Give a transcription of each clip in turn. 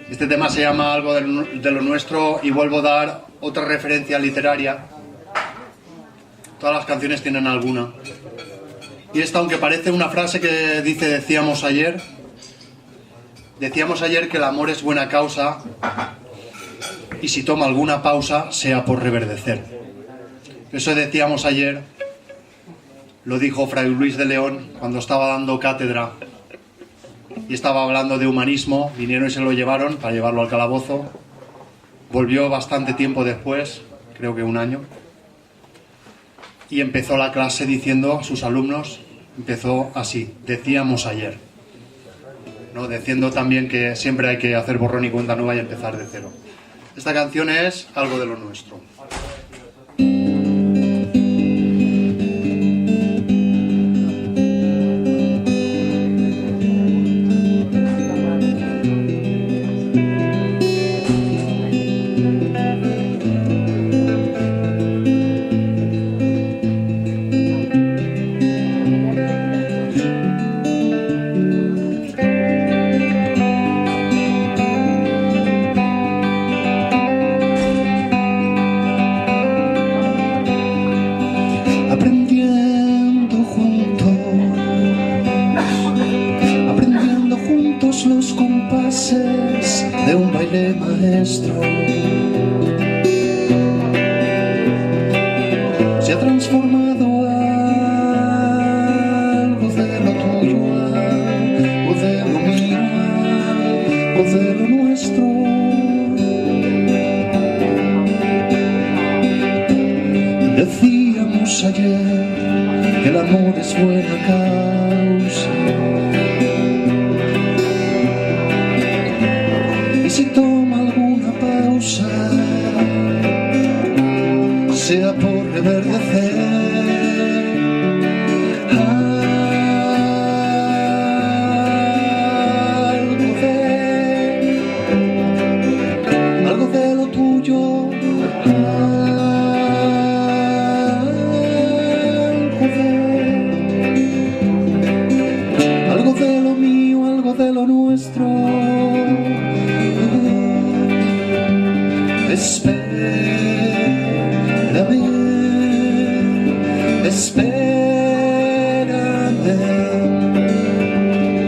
Este tema se llama Algo de lo nuestro y vuelvo a dar otra referencia literaria. Todas las canciones tienen alguna. Y esta, aunque parece una frase que dice decíamos ayer que el amor es buena causa y si toma alguna pausa sea por reverdecer. Eso decíamos ayer, lo dijo Fray Luis de León cuando estaba dando cátedra y estaba hablando de humanismo. Vinieron y se lo llevaron para llevarlo al calabozo. Volvió bastante tiempo después, creo que un año, y empezó la clase diciendo a sus alumnos, empezó así: decíamos ayer, ¿no? Diciendo también que siempre hay que hacer borrón y cuenta nueva y empezar de cero. Esta canción es Algo de lo nuestro. Los compases de un baile maestro se ha transformado algo de lo tuyo, algo de lo mío, algo de lo nuestro. Decíamos ayer que el amor es buena causa. Si toma alguna pausa, sea por reverdecer. Algo de lo tuyo, algo de lo mío, algo de lo nuestro. Espérame,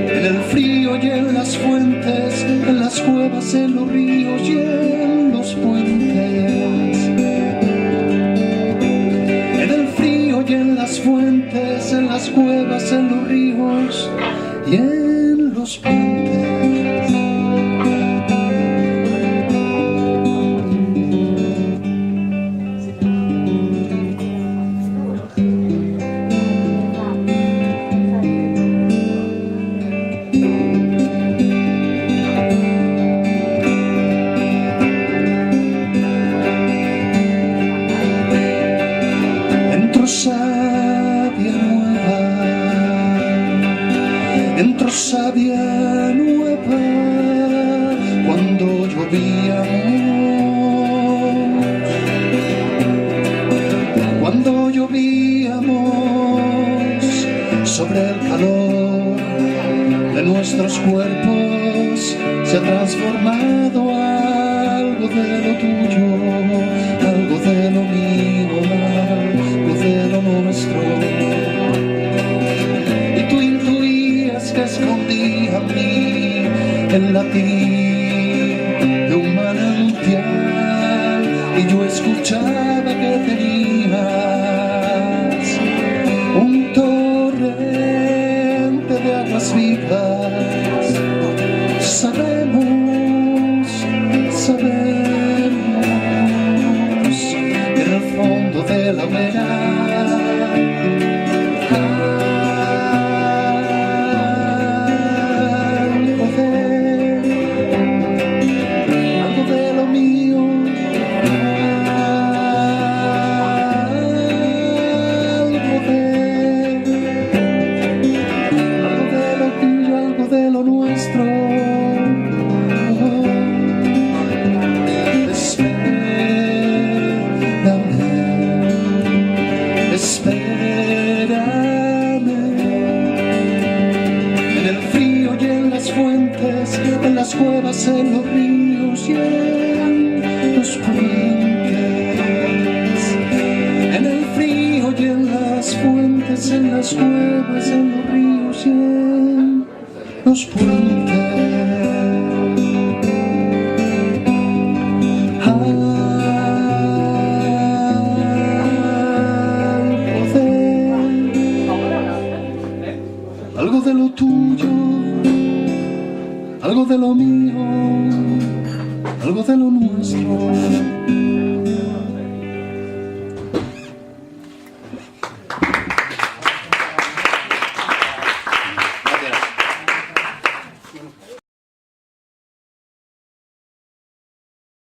en el frío y en las fuentes, en las cuevas, en los ríos y en los puentes. En el frío y en las fuentes, en las cuevas, en los ríos y en los puentes. Entró savia nueva cuando llovíamos sobre el calor de nuestros cuerpos. Se ha transformado algo de lo tuyo, algo de lo mío, algo de lo nuestro. Que escondía en mí el latir de un manantial y yo escuchaba que tenías un torrente de aguas vivas. Sabemos que en el fondo de la hoguera espérame, cuevas, en los ríos y en los puentes, en el frío y en las fuentes, en las cuevas, en los ríos y en los puentes. Algo de lo tuyo, algo de lo mío, algo de lo nuestro.